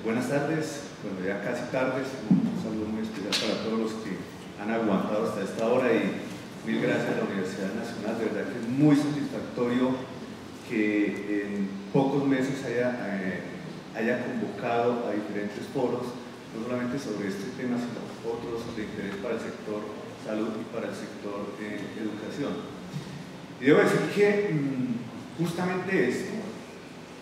Buenas tardes, bueno, ya casi tardes, un saludo muy especial para todos los que han aguantado hasta esta hora y mil gracias a la Universidad Nacional. De verdad que es muy satisfactorio que en pocos meses haya convocado a diferentes foros, no solamente sobre este tema, sino otros de interés para el sector salud y para el sector educación. Y debo decir que justamente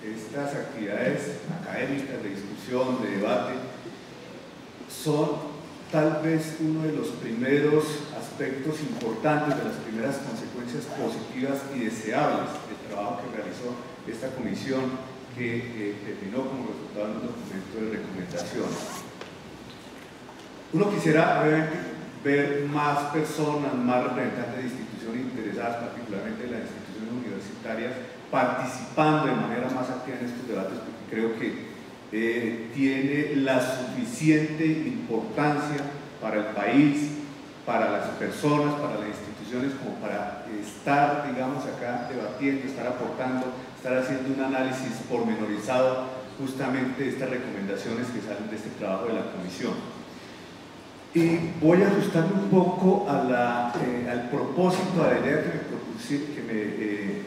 estas actividades académicas de discusión, de debate, son tal vez uno de los primeros aspectos importantes, de las primeras consecuencias positivas y deseables del trabajo que realizó esta comisión que terminó como resultado en un documento de recomendaciones. Uno quisiera obviamente ver más personas, más representantes de instituciones interesadas, particularmente las instituciones universitarias, participando de manera más activa en estos debates, porque creo que tiene la suficiente importancia para el país, para las personas, para las instituciones, como para estar, digamos, acá debatiendo, estar aportando, estar haciendo un análisis pormenorizado justamente de estas recomendaciones que salen de este trabajo de la comisión. Y voy a ajustarme un poco al propósito, a la idea que me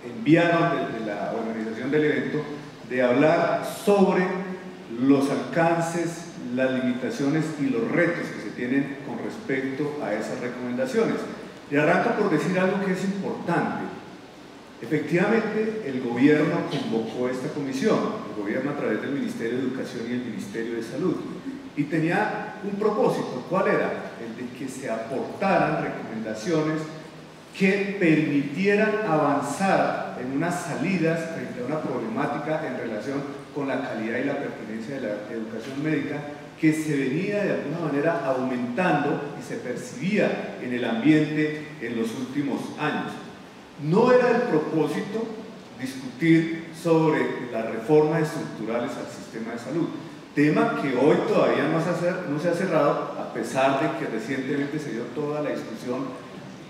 enviaron de la organización del evento, de hablar sobre los alcances, las limitaciones y los retos que se tienen con respecto a esas recomendaciones. Y arranco por decir algo que es importante. Efectivamente, el gobierno convocó esta comisión, el gobierno a través del Ministerio de Educación y el Ministerio de Salud, y tenía un propósito. ¿Cuál era? El de que se aportaran recomendaciones que permitieran avanzar en unas salidas frente a una problemática en relación con la calidad y la pertinencia de la educación médica, que se venía de alguna manera aumentando y se percibía en el ambiente en los últimos años. No era el propósito discutir sobre las reformas estructurales al sistema de salud, tema que hoy todavía no se ha cerrado, a pesar de que recientemente se dio toda la discusión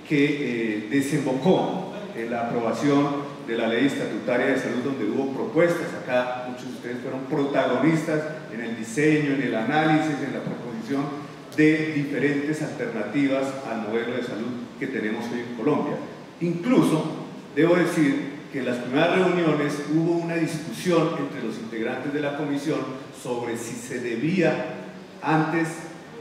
que desembocó en la aprobación de la ley estatutaria de salud, donde hubo propuestas. Acá muchos de ustedes fueron protagonistas en el diseño, en el análisis, en la proposición de diferentes alternativas al modelo de salud que tenemos hoy en Colombia. Incluso, debo decir que en las primeras reuniones hubo una discusión entre los integrantes de la comisión sobre si se debía, antes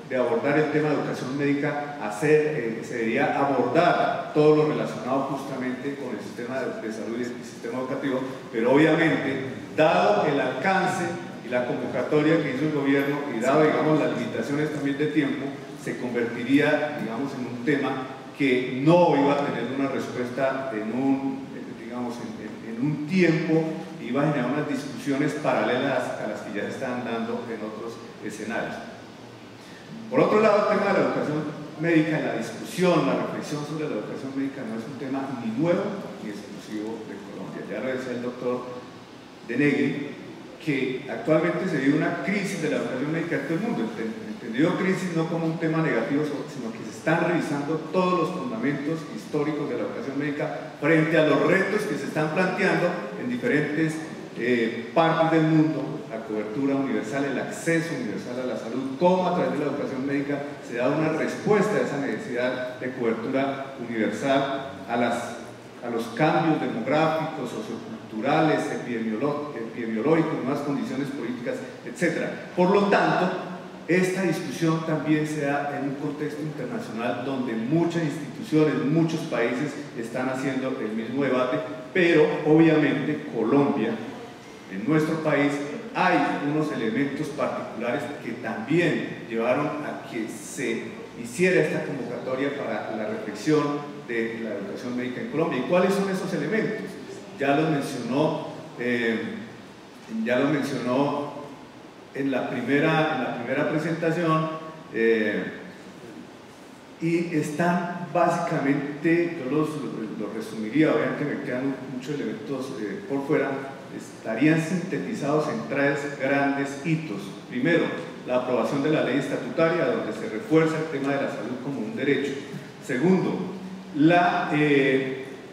de abordar el tema de educación médica, se debería abordar todo lo relacionado justamente con el sistema de salud y el sistema educativo, pero obviamente, dado el alcance y la convocatoria que hizo el gobierno y dado, digamos, las limitaciones también de tiempo, se convertiría, digamos, en un tema que no iba a tener una respuesta en un tiempo, iba a generar unas discusiones paralelas a las que ya se están dando en otros escenarios. Por otro lado, el tema de la educación médica, la discusión, la reflexión sobre la educación médica no es un tema ni nuevo ni exclusivo de Colombia. Ya lo decía el doctor Denegri, que actualmente se vive una crisis de la educación médica en todo el mundo, entendido crisis no como un tema negativo, sino que se están revisando todos los fundamentos históricos de la educación médica frente a los retos que se están planteando en diferentes partes del mundo, la cobertura universal, el acceso universal a la salud, cómo a través de la educación médica se da una respuesta a esa necesidad de cobertura universal, a los cambios demográficos, socioculturales, epidemiológicos, nuevas condiciones políticas, etc. Por lo tanto, esta discusión también se da en un contexto internacional donde muchas instituciones, muchos países están haciendo el mismo debate, pero obviamente Colombia, en nuestro país, hay unos elementos particulares que también llevaron a que se hiciera esta convocatoria para la reflexión de la educación médica en Colombia. ¿Y cuáles son esos elementos? Ya los mencionó en la primera presentación, y están básicamente, yo los resumiría, obviamente me quedan muchos elementos por fuera, estarían sintetizados en tres grandes hitos. Primero, la aprobación de la ley estatutaria, donde se refuerza el tema de la salud como un derecho. Segundo,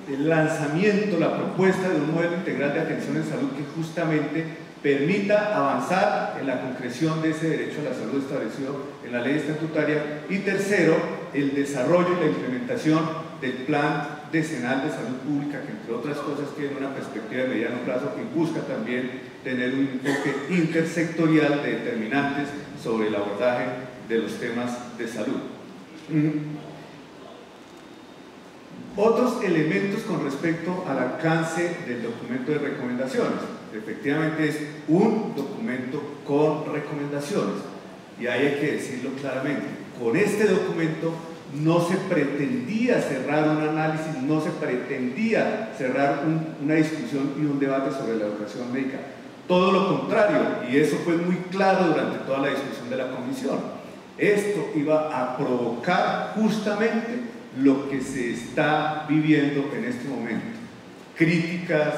el lanzamiento, la propuesta de un modelo integral de atención en salud que justamente permita avanzar en la concreción de ese derecho a la salud establecido en la ley estatutaria. Y tercero, el desarrollo y la implementación del Plan Decenal de Salud Pública, que entre otras cosas tiene una perspectiva de mediano plazo que busca también tener un enfoque intersectorial de determinantes sobre el abordaje de los temas de salud. Otros elementos con respecto al alcance del documento de recomendaciones. Efectivamente es un documento con recomendaciones, y ahí hay que decirlo claramente. Con este documento no se pretendía cerrar un análisis, no se pretendía cerrar una discusión y un debate sobre la educación médica. Todo lo contrario, y eso fue muy claro durante toda la discusión de la comisión. Esto iba a provocar justamente lo que se está viviendo en este momento: críticas,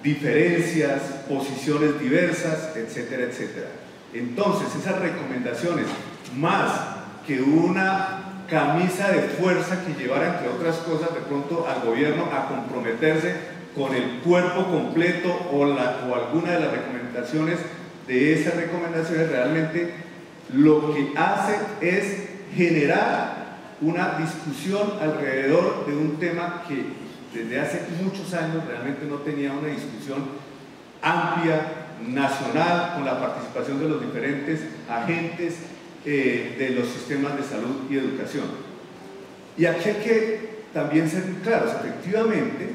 diferencias, posiciones diversas, etcétera, etcétera. Entonces, esas recomendaciones, más que una camisa de fuerza que llevara, entre otras cosas, de pronto al gobierno a comprometerse con el cuerpo completo o alguna de las recomendaciones de esas recomendaciones, realmente lo que hace es generar una discusión alrededor de un tema que desde hace muchos años realmente no tenía una discusión amplia, nacional, con la participación de los diferentes agentes de los sistemas de salud y educación. Y aquí hay que también ser muy claros. Efectivamente,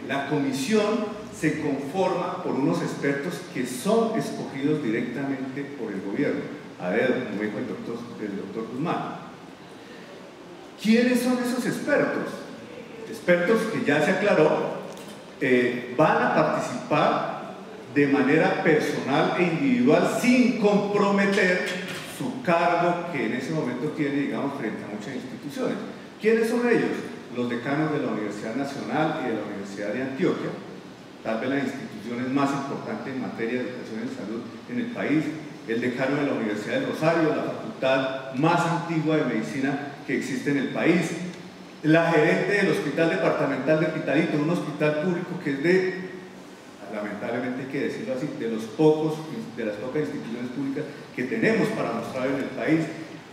la comisión se conforma por unos expertos que son escogidos directamente por el gobierno, a ver, como dijo el doctor Guzmán. ¿Quiénes son esos expertos? Expertos que ya se aclaró, van a participar de manera personal e individual sin comprometer su cargo que en ese momento tiene, digamos, frente a muchas instituciones. ¿Quiénes son ellos? Los decanos de la Universidad Nacional y de la Universidad de Antioquia, tal vez las instituciones más importantes en materia de educación y salud en el país, el decano de la Universidad de Rosario, la facultad más antigua de medicina que existe en el país, la gerente del Hospital Departamental de Pitalito, un hospital público que es lamentablemente hay que decirlo así, de las pocas instituciones públicas que tenemos para mostrar en el país,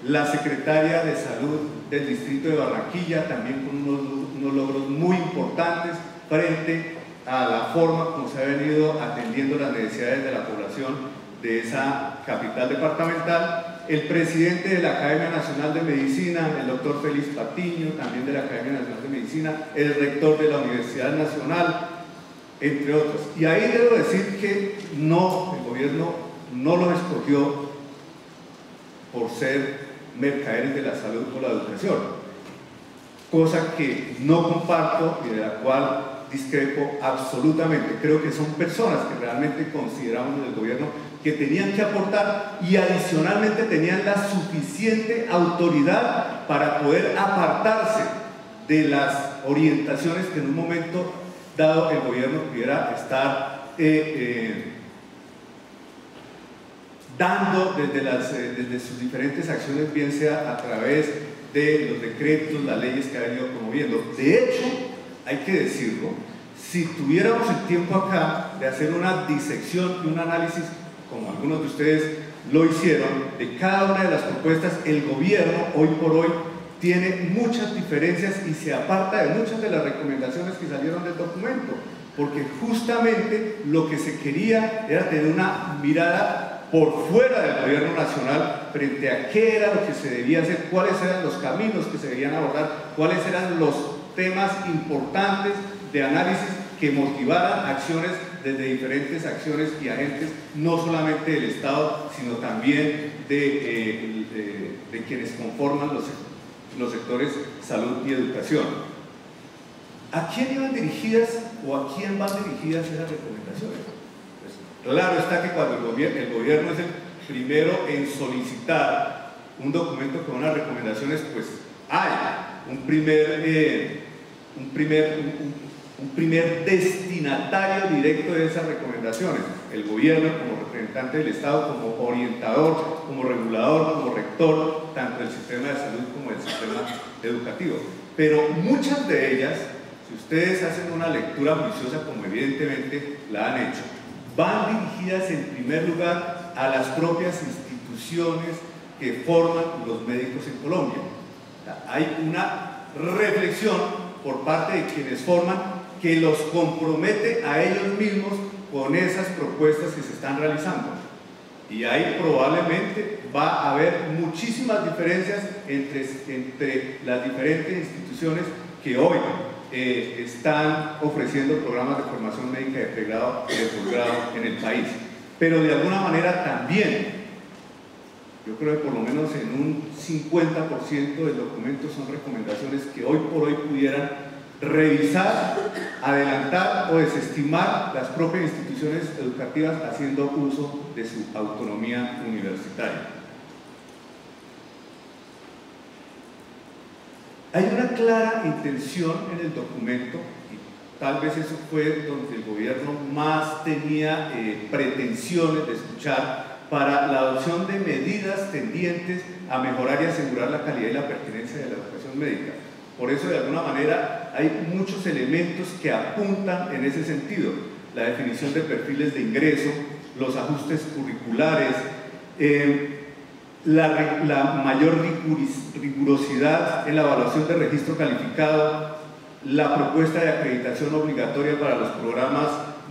la secretaria de Salud del Distrito de Barranquilla, también con unos logros muy importantes frente a la forma como se ha venido atendiendo las necesidades de la población de esa capital departamental, el presidente de la Academia Nacional de Medicina, el doctor Félix Patiño, también de la Academia Nacional de Medicina, el rector de la Universidad Nacional, entre otros. Y ahí debo decir que no, el gobierno no los escogió por ser mercaderes de la salud o la educación, cosa que no comparto y de la cual discrepo absolutamente. Creo que son personas que realmente consideramos en el gobierno que tenían que aportar y adicionalmente tenían la suficiente autoridad para poder apartarse de las orientaciones que en un momento dado el gobierno pudiera estar dando desde sus diferentes acciones, bien sea a través de los decretos, las leyes que ha venido promoviendo. De hecho, hay que decirlo, si tuviéramos el tiempo acá de hacer una disección y un análisis, como algunos de ustedes lo hicieron, de cada una de las propuestas, el gobierno hoy por hoy tiene muchas diferencias y se aparta de muchas de las recomendaciones que salieron del documento, porque justamente lo que se quería era tener una mirada por fuera del gobierno nacional frente a qué era lo que se debía hacer, cuáles eran los caminos que se debían abordar, cuáles eran los temas importantes de análisis que motivaran acciones desde diferentes acciones y agentes, no solamente del Estado, sino también de quienes conforman los sectores salud y educación. ¿A quién iban dirigidas o a quién van dirigidas esas recomendaciones? Pues, claro está que cuando el gobierno es el primero en solicitar un documento con unas recomendaciones, pues hay un primer destinatario directo de esas recomendaciones, el gobierno como representante del Estado, como orientador, como regulador, como rector, tanto del sistema de salud como del sistema educativo. pero muchas de ellas, si ustedes hacen una lectura juiciosa, como evidentemente la han hecho, van dirigidas en primer lugar a las propias instituciones que forman los médicos en Colombia. Hay una reflexión por parte de quienes forman que los compromete a ellos mismos con esas propuestas que se están realizando. Y ahí probablemente va a haber muchísimas diferencias entre las diferentes instituciones que hoy están ofreciendo programas de formación médica de pregrado y de posgrado en el país. Pero de alguna manera también, yo creo que por lo menos en un 50% del documento son recomendaciones que hoy por hoy pudieran revisar, adelantar o desestimar las propias instituciones educativas haciendo uso de su autonomía universitaria. Hay una clara intención en el documento, y tal vez eso fue donde el gobierno más tenía pretensiones de escuchar, para la adopción de medidas tendientes a mejorar y asegurar la calidad y la pertinencia de la educación médica. Por eso, de alguna manera, hay muchos elementos que apuntan en ese sentido. La definición de perfiles de ingreso, los ajustes curriculares, la mayor rigurosidad en la evaluación de registro calificado, la propuesta de acreditación obligatoria para los programas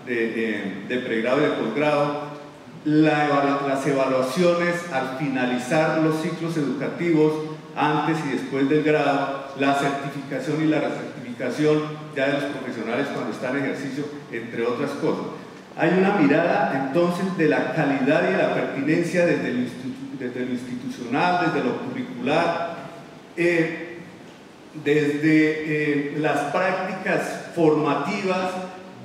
de pregrado y de posgrado, las evaluaciones al finalizar los ciclos educativos antes y después del grado, la certificación y la recertificación ya de los profesionales cuando están en ejercicio, entre otras cosas. Hay una mirada entonces de la calidad y de la pertinencia desde lo institucional, desde lo curricular, desde las prácticas formativas,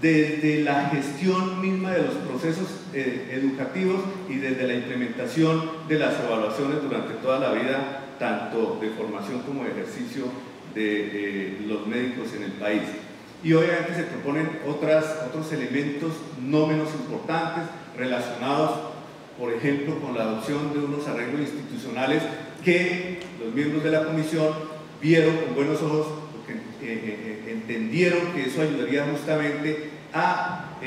desde la gestión misma de los procesos educativos y desde la implementación de las evaluaciones durante toda la vida, tanto de formación como de ejercicio de los médicos en el país. Y obviamente se proponen otros elementos no menos importantes relacionados, por ejemplo, con la adopción de unos arreglos institucionales que los miembros de la comisión vieron con buenos ojos, porque entendieron que eso ayudaría justamente a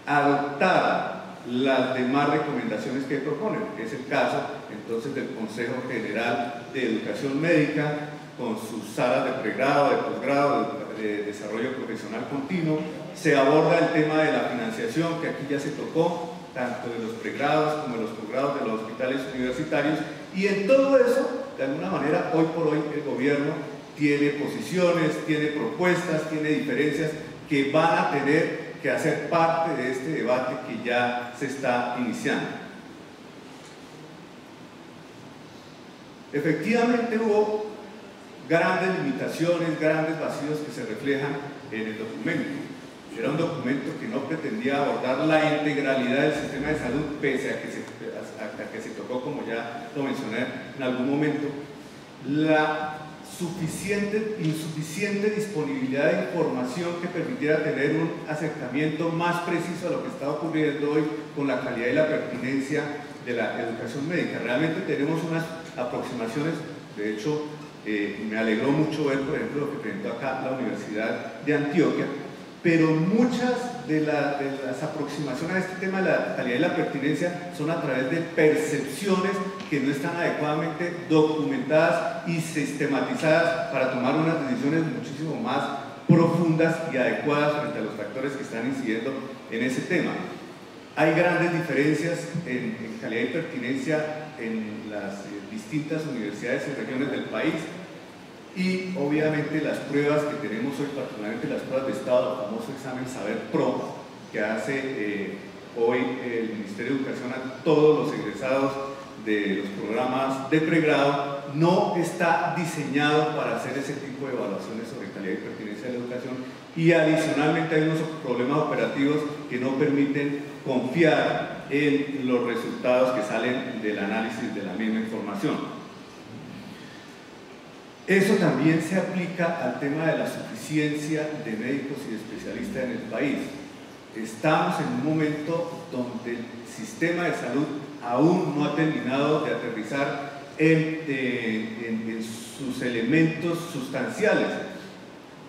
adoptar las demás recomendaciones que proponen. Es el caso entonces del Consejo General de Educación Médica, con sus salas de pregrado, de posgrado, de desarrollo profesional continuo. Se aborda el tema de la financiación, que aquí ya se tocó, tanto de los pregrados como de los posgrados de los hospitales universitarios, y en todo eso, de alguna manera, hoy por hoy el gobierno tiene posiciones, tiene propuestas, tiene diferencias que van a tener que hacer parte de este debate que ya se está iniciando. Efectivamente hubo grandes limitaciones, grandes vacíos que se reflejan en el documento. Era un documento que no pretendía abordar la integralidad del sistema de salud, pese a que se tocó, como ya lo mencioné en algún momento, la insuficiente disponibilidad de información que permitiera tener un acercamiento más preciso a lo que está ocurriendo hoy con la calidad y la pertinencia de la educación médica. Realmente tenemos unas aproximaciones, de hecho, me alegró mucho ver, por ejemplo, lo que presentó acá la Universidad de Antioquia, pero muchas de las aproximaciones a este tema de la calidad y la pertinencia son a través de percepciones que no están adecuadamente documentadas y sistematizadas para tomar unas decisiones muchísimo más profundas y adecuadas frente a los factores que están incidiendo en ese tema. Hay grandes diferencias en calidad y pertinencia en las distintas universidades y regiones del país, y obviamente las pruebas que tenemos hoy, particularmente las pruebas de estado, el famoso examen Saber Pro, que hace hoy el Ministerio de Educación a todos los egresados de los programas de pregrado, no está diseñado para hacer ese tipo de evaluaciones sobre calidad y pertinencia de la educación, y adicionalmente hay unos problemas operativos que no permiten confiar en los resultados que salen del análisis de la misma información. Eso también se aplica al tema de la suficiencia de médicos y de especialistas en el país. Estamos en un momento donde el sistema de salud aún no ha terminado de aterrizar en sus elementos sustanciales.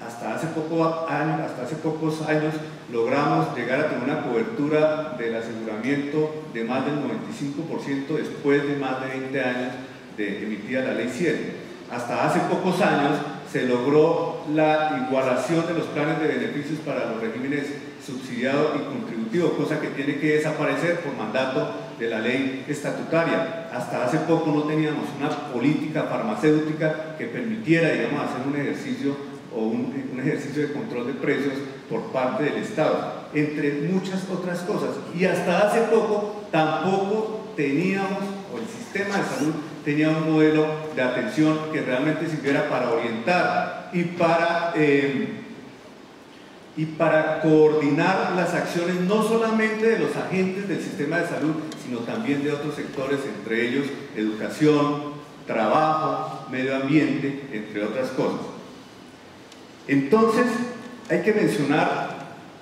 Hasta hace pocos años logramos llegar a tener una cobertura del aseguramiento de más del 95% después de más de 20 años de emitida la Ley 7. Hasta hace pocos años se logró la igualación de los planes de beneficios para los regímenes subsidiado y contributivo, cosa que tiene que desaparecer por mandato de la ley estatutaria. Hasta hace poco no teníamos una política farmacéutica que permitiera, digamos, hacer un ejercicio o un ejercicio de control de precios por parte del Estado, entre muchas otras cosas. Y hasta hace poco tampoco teníamos, o el sistema de salud tenía un modelo de atención que realmente sirviera para orientar y para coordinar las acciones no solamente de los agentes del sistema de salud, sino también de otros sectores, entre ellos educación, trabajo, medio ambiente, entre otras cosas. Entonces, hay que mencionar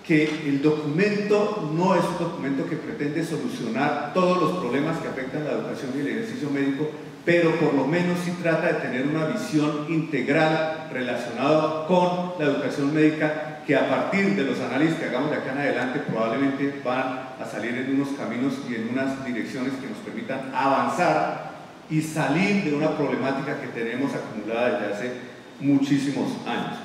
que el documento no es un documento que pretende solucionar todos los problemas que afectan la educación y el ejercicio médico, pero por lo menos sí trata de tener una visión integral relacionada con la educación médica, que a partir de los análisis que hagamos de acá en adelante probablemente van a salir en unos caminos y en unas direcciones que nos permitan avanzar y salir de una problemática que tenemos acumulada desde hace muchísimos años.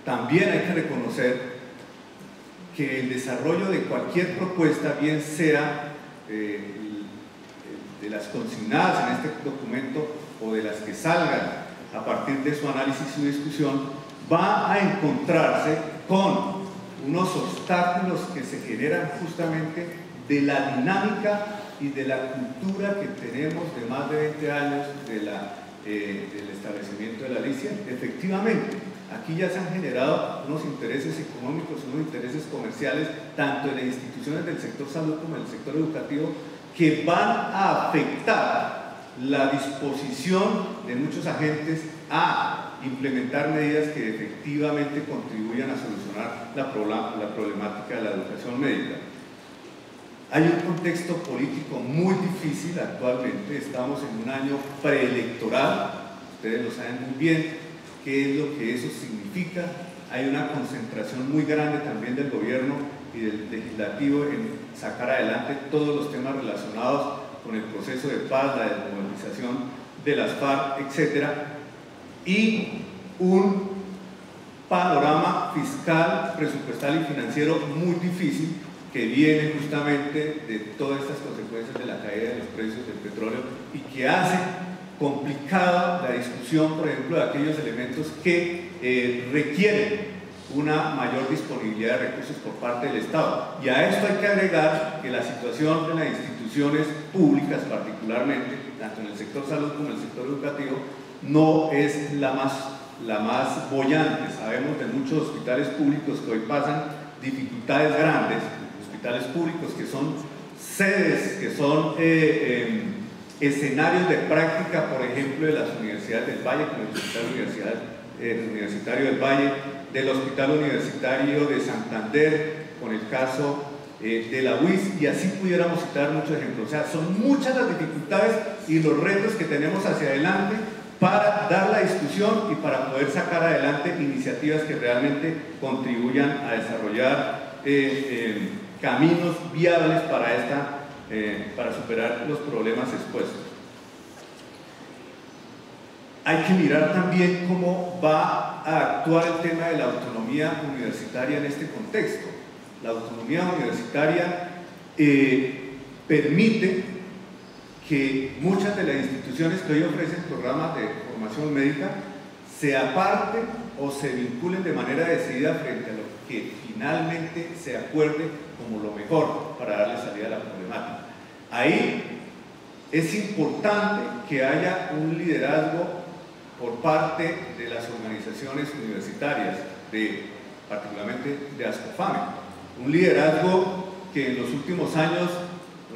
También hay que reconocer que el desarrollo de cualquier propuesta, bien sea de las consignadas en este documento o de las que salgan a partir de su análisis y su discusión, va a encontrarse con unos obstáculos que se generan justamente de la dinámica y de la cultura que tenemos de más de 20 años del establecimiento de la Ley 100. Efectivamente, aquí ya se han generado unos intereses económicos, unos intereses comerciales, tanto en las instituciones del sector salud como en el sector educativo, que van a afectar la disposición de muchos agentes a implementar medidas que efectivamente contribuyan a solucionar la problemática de la educación médica. Hay un contexto político muy difícil actualmente, estamos en un año preelectoral, ustedes lo saben muy bien qué es lo que eso significa. Hay una concentración muy grande también del gobierno y del legislativo en sacar adelante todos los temas relacionados con el proceso de paz, la desmovilización de las FARC, etc. Y un panorama fiscal, presupuestal y financiero muy difícil que viene justamente de todas estas consecuencias de la caída de los precios del petróleo y que hace complicada la discusión, por ejemplo, de aquellos elementos que requieren una mayor disponibilidad de recursos por parte del Estado. Y a esto hay que agregar que la situación de las instituciones públicas, particularmente, tanto en el sector salud como en el sector educativo, no es la más boyante. Sabemos de muchos hospitales públicos que hoy pasan dificultades grandes, hospitales públicos que son sedes, que son escenarios de práctica, por ejemplo, de las universidades del Valle, como el Hospital Universitario del Valle, del Hospital Universitario de Santander, con el caso de la UIS, y así pudiéramos citar muchos ejemplos. O sea, son muchas las dificultades y los retos que tenemos hacia adelante para dar la discusión y para poder sacar adelante iniciativas que realmente contribuyan a desarrollar caminos viables para superar los problemas expuestos. Hay que mirar también cómo va a actuar el tema de la autonomía universitaria en este contexto. La autonomía universitaria permite que muchas de las instituciones que hoy ofrecen programas de formación médica se aparten o se vinculen de manera decidida frente a lo que finalmente se acuerde como lo mejor para darle salida a la problemática. Ahí es importante que haya un liderazgo por parte de las organizaciones universitarias, particularmente de ASCOFAME, un liderazgo que en los últimos años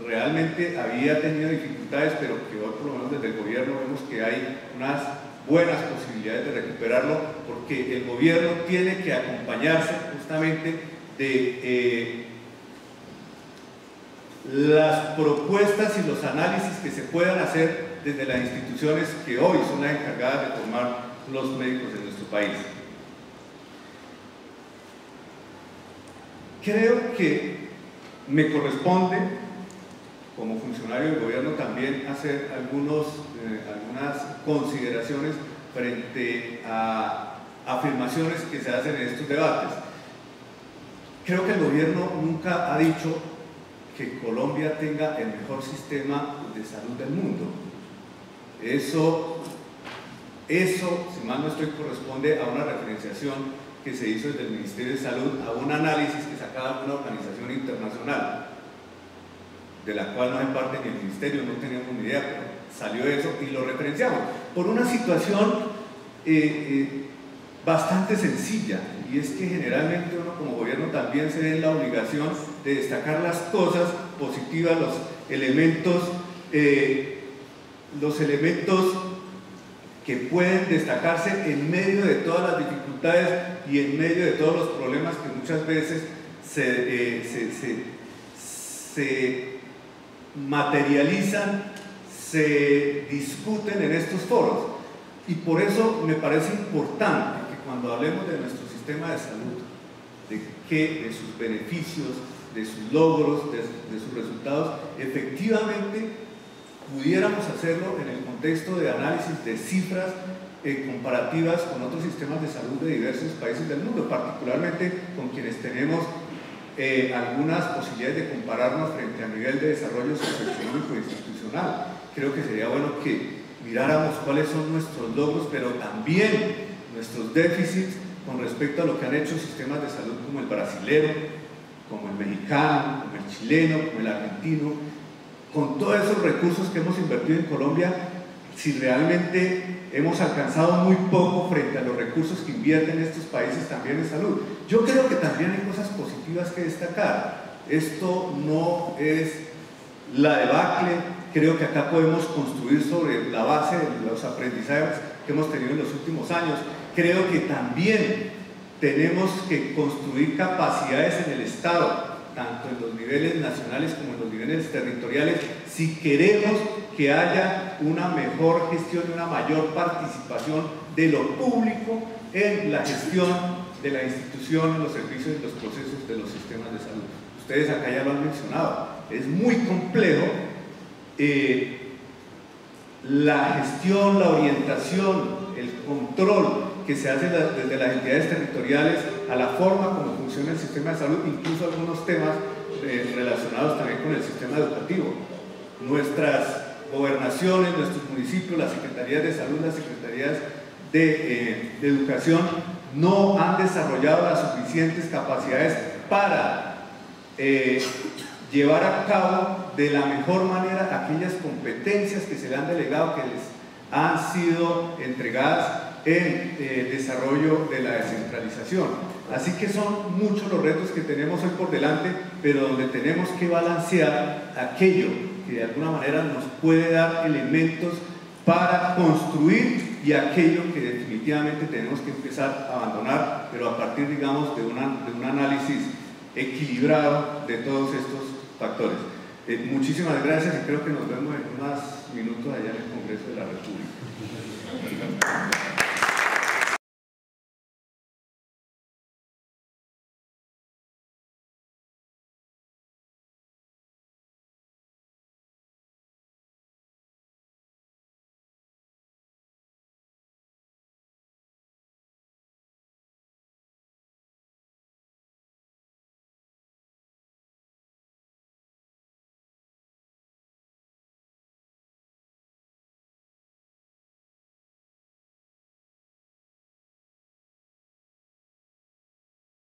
realmente había tenido dificultades, pero que hoy por lo menos desde el gobierno vemos que hay unas buenas posibilidades de recuperarlo, porque el gobierno tiene que acompañarse justamente de las propuestas y los análisis que se puedan hacer desde las instituciones que hoy son las encargadas de formar los médicos en nuestro país. Creo que me corresponde, como funcionario del gobierno, también hacer algunas consideraciones frente a afirmaciones que se hacen en estos debates. Creo que el gobierno nunca ha dicho que Colombia tenga el mejor sistema de salud del mundo. Eso, si mal no estoy, corresponde a una referenciación que se hizo desde el Ministerio de Salud, a un análisis que sacaba una organización internacional, de la cual no es parte ni el Ministerio, no teníamos ni idea, pero salió eso y lo referenciamos, por una situación bastante sencilla, y es que generalmente uno como gobierno también se ve en la obligación de destacar las cosas positivas, los elementos que pueden destacarse en medio de todas las dificultades y en medio de todos los problemas que muchas veces se materializan, se discuten en estos foros. Y por eso me parece importante que cuando hablemos de nuestro sistema de salud, de sus beneficios, de sus logros, de sus resultados, efectivamente pudiéramos hacerlo en el contexto de análisis de cifras comparativas con otros sistemas de salud de diversos países del mundo, particularmente con quienes tenemos algunas posibilidades de compararnos frente a nivel de desarrollo socioeconómico e institucional. Creo que sería bueno que miráramos cuáles son nuestros logros, pero también nuestros déficits con respecto a lo que han hecho sistemas de salud como el brasilero, como el mexicano, como el chileno, como el argentino, con todos esos recursos que hemos invertido en Colombia, si realmente hemos alcanzado muy poco frente a los recursos que invierten estos países también en salud. Yo creo que también hay cosas positivas que destacar. Esto no es la debacle. Creo que acá podemos construir sobre la base de los aprendizajes que hemos tenido en los últimos años. Creo que también tenemos que construir capacidades en el Estado, tanto en los niveles nacionales como en los niveles territoriales, si queremos que haya una mejor gestión y una mayor participación de lo público en la gestión de la institución, en los servicios y los procesos de los sistemas de salud. Ustedes acá ya lo han mencionado, es muy complejo la gestión, la orientación, el control que se hace desde las entidades territoriales a la forma como funciona el sistema de salud, incluso algunos temas relacionados también con el sistema educativo. Nuestras gobernaciones, nuestros municipios, las secretarías de salud, las secretarías de educación no han desarrollado las suficientes capacidades para llevar a cabo de la mejor manera aquellas competencias que se le han delegado, que les han sido entregadas en el desarrollo de la descentralización. Así que son muchos los retos que tenemos hoy por delante, pero donde tenemos que balancear aquello que de alguna manera nos puede dar elementos para construir y aquello que definitivamente tenemos que empezar a abandonar, pero a partir, digamos, de un análisis equilibrado de todos estos factores. Muchísimas gracias y creo que nos vemos en unos minutos allá en el Congreso de la República.